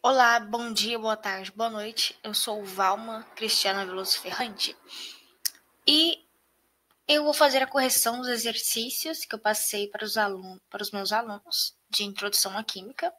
Olá, bom dia, boa tarde, boa noite. Eu sou Valma Cristiana Veloso Ferrante e eu vou fazer a correção dos exercícios que eu passei para os meus alunos de introdução à química.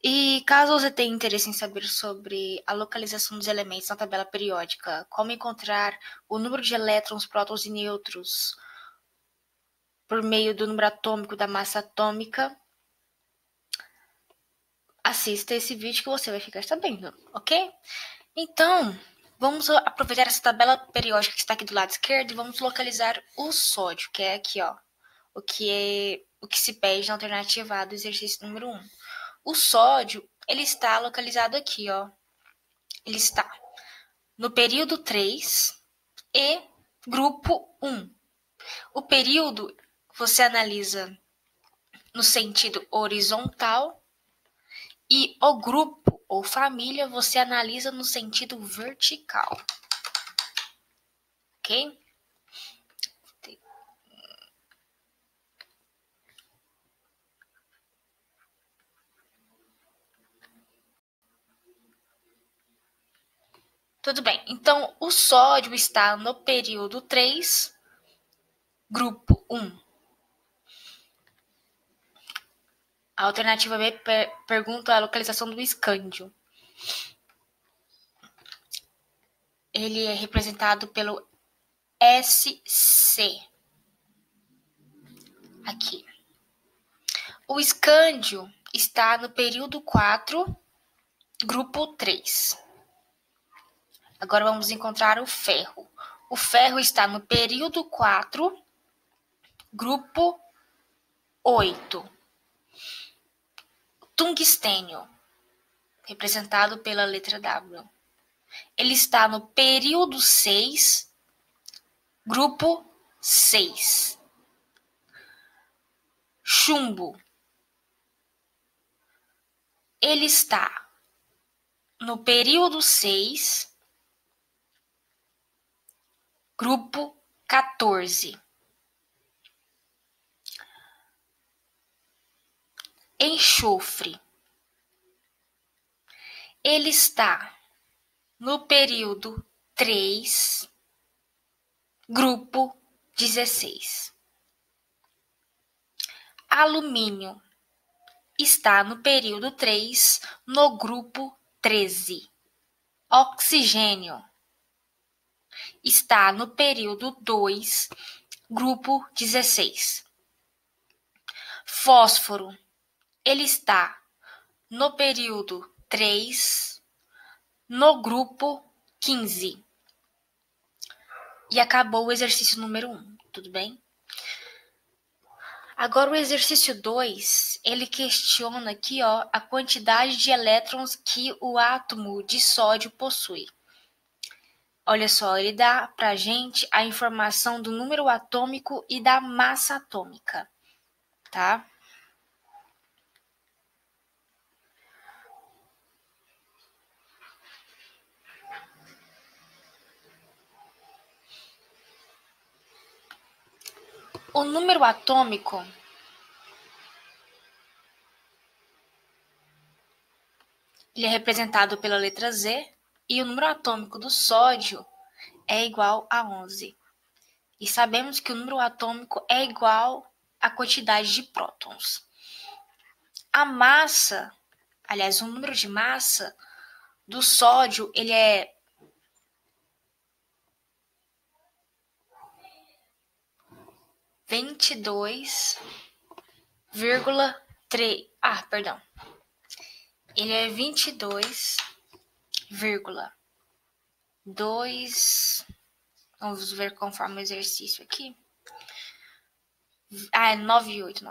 E caso você tenha interesse em saber sobre a localização dos elementos na tabela periódica, como encontrar o número de elétrons, prótons e nêutrons por meio do número atômico da massa atômica, assista esse vídeo que você vai ficar sabendo, ok? Então, vamos aproveitar essa tabela periódica que está aqui do lado esquerdo e vamos localizar o sódio, que é aqui, ó, o que se pede na alternativa A do exercício número 1. O sódio, ele está localizado aqui, ó. Ele está no período 3 e grupo 1. O período você analisa no sentido horizontal e o grupo ou família você analisa no sentido vertical. Ok? Tudo bem. Então, o sódio está no período 3, grupo 1. A alternativa B pergunta a localização do escândio. Ele é representado pelo SC. Aqui. O escândio está no período 4, grupo 3. Agora vamos encontrar o ferro. O ferro está no período 4, grupo 8. Tungstênio, representado pela letra W. Ele está no período 6, grupo 6. Chumbo. Ele está no período 6, grupo 14. Enxofre. Ele está no período 3, grupo 16. Alumínio está no período 3, no grupo 13. Oxigênio está no período 2, grupo 16. Fósforo, ele está no período 3, no grupo 15. E acabou o exercício número 1, tudo bem? Agora o exercício 2, ele questiona aqui, ó, a quantidade de elétrons que o átomo de sódio possui. Olha só, ele dá pra gente a informação do número atômico e da massa atômica, tá? O número atômico ele é representado pela letra Z e o número atômico do sódio é igual a 11. E sabemos que o número atômico é igual à quantidade de prótons. A massa, aliás, o número de massa do sódio, ele é 22,3. Ele é 22,2. Vamos ver conforme o exercício aqui. É 98.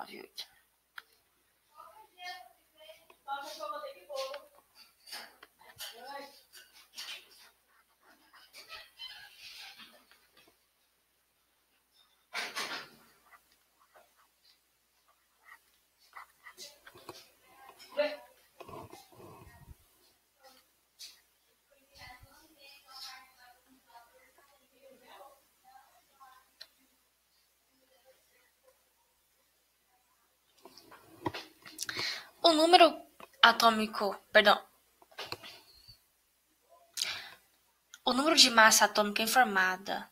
O número atômico, o número de massa atômica informada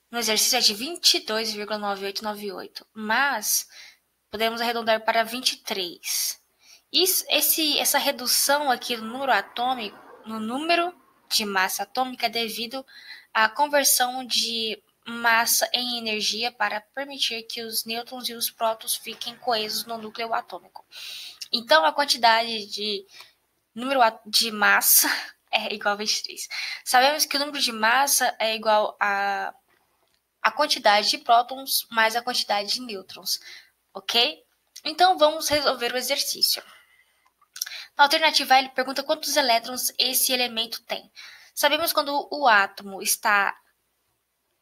no exercício é de 22,9898, mas podemos arredondar para 23. Essa redução aqui no número atômico, no número de massa atômica é devido à conversão de massa em energia para permitir que os nêutrons e os prótons fiquem coesos no núcleo atômico. Então, a quantidade de número de massa é igual a 23. Sabemos que o número de massa é igual a quantidade de prótons mais a quantidade de nêutrons, ok? Então, vamos resolver o exercício. Na alternativa A, ele pergunta quantos elétrons esse elemento tem. Sabemos que quando o átomo está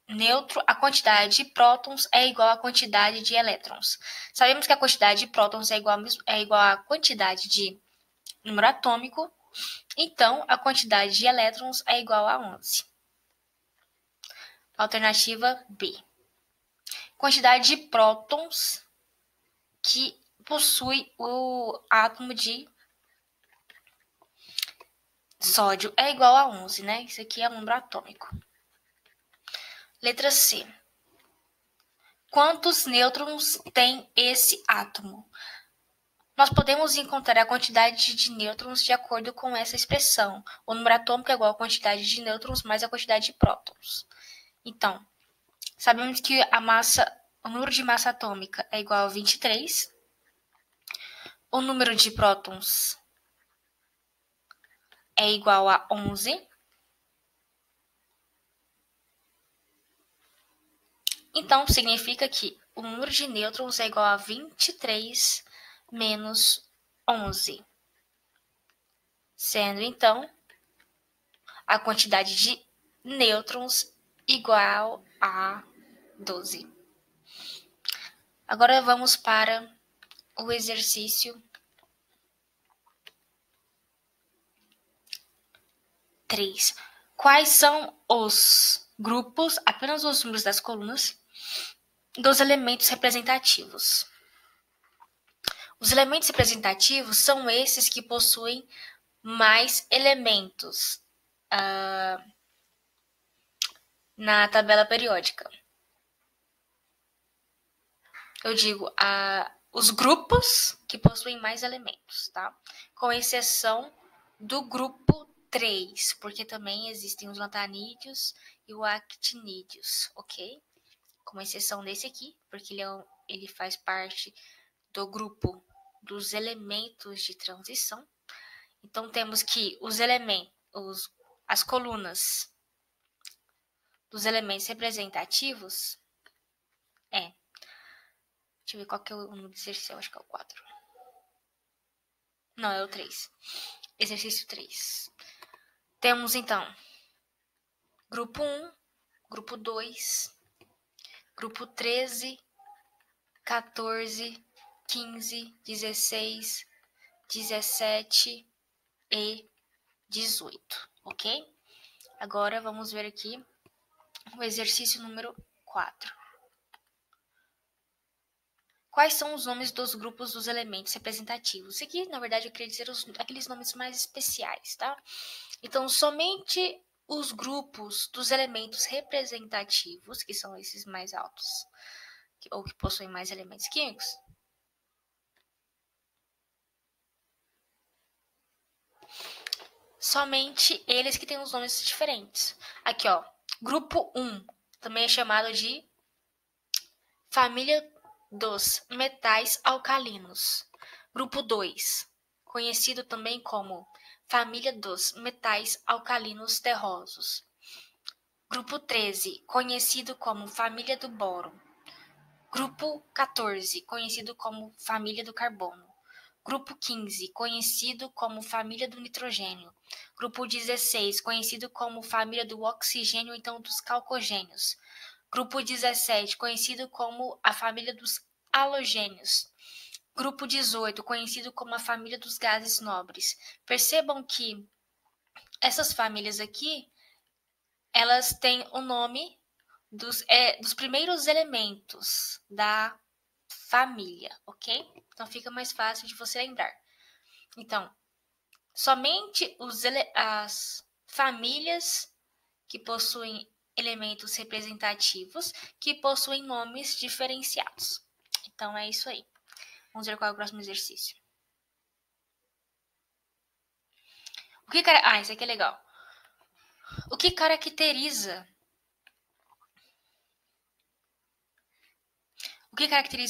neutro, a quantidade de prótons é igual à quantidade de elétrons. Sabemos que a quantidade de prótons é igual à quantidade de número atômico, então a quantidade de elétrons é igual a 11. Alternativa B. Quantidade de prótons que possui o átomo de sódio é igual a 11, né? Isso aqui é o número atômico. Letra C. Quantos nêutrons tem esse átomo? Nós podemos encontrar a quantidade de nêutrons de acordo com essa expressão. O número atômico é igual à quantidade de nêutrons mais a quantidade de prótons. Então, sabemos que o número de massa atômica é igual a 23. O número de prótons é igual a 11. Então, significa que o número de nêutrons é igual a 23 menos 11. Sendo, então, a quantidade de nêutrons igual a 12. Agora vamos para o exercício 3. Quais são os grupos, apenas os números das colunas, dos elementos representativos? Os elementos representativos são esses que possuem mais elementos na tabela periódica. Eu digo os grupos que possuem mais elementos, tá? Com exceção do grupo 3, porque também existem os lantanídeos e o actinídeos, ok? Com exceção desse aqui, porque ele faz parte do grupo dos elementos de transição. Então, temos que as colunas dos elementos representativos deixa eu ver qual que é o número de exercício, eu acho que é o 4. Não, é o 3. Exercício 3. Temos, então, grupo 1, grupo 2, grupo 13, 14, 15, 16, 17 e 18, ok? Agora vamos ver aqui o exercício número 4. Quais são os nomes dos grupos dos elementos representativos? Isso aqui, na verdade, eu queria dizer aqueles nomes mais especiais, tá? Então, somente os grupos dos elementos representativos, que são esses mais altos, ou que possuem mais elementos químicos, somente eles que têm os nomes diferentes. Aqui, ó, grupo 1, também é chamado de família dos metais alcalinos. Grupo 2, conhecido também como família dos metais alcalinos terrosos. Grupo 13, conhecido como família do boro. Grupo 14, conhecido como família do carbono. Grupo 15, conhecido como família do nitrogênio. Grupo 16, conhecido como família do oxigênio, então dos calcogênios. Grupo 17, conhecido como a família dos halogênios. Grupo 18, conhecido como a família dos gases nobres. Percebam que essas famílias aqui, elas têm o nome dos primeiros elementos da família, ok? Então fica mais fácil de você lembrar. Então, somente as famílias que possuem elementos representativos, que possuem nomes diferenciados. Então, é isso aí. Vamos ver qual é o próximo exercício. Esse aqui é legal. O que caracteriza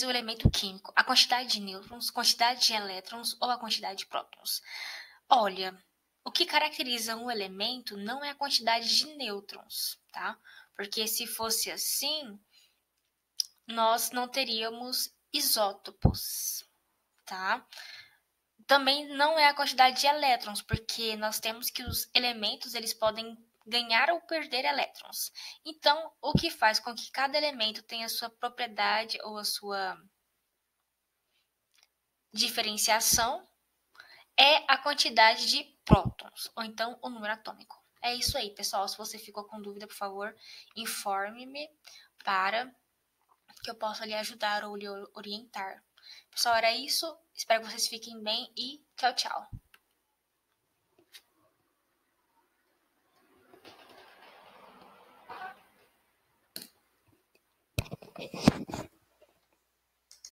o elemento químico? A quantidade de nêutrons, quantidade de elétrons ou a quantidade de prótons? Olha, o que caracteriza um elemento não é a quantidade de nêutrons, tá? Porque se fosse assim, nós não teríamos isótopos, tá? Também não é a quantidade de elétrons, porque nós temos que os elementos eles podem ganhar ou perder elétrons. Então, o que faz com que cada elemento tenha a sua propriedade ou a sua diferenciação é a quantidade de prótons, ou então o número atômico. É isso aí, pessoal. Se você ficou com dúvida, por favor, informe-me para que eu possa lhe ajudar ou lhe orientar. Pessoal, era isso. Espero que vocês fiquem bem e tchau, tchau.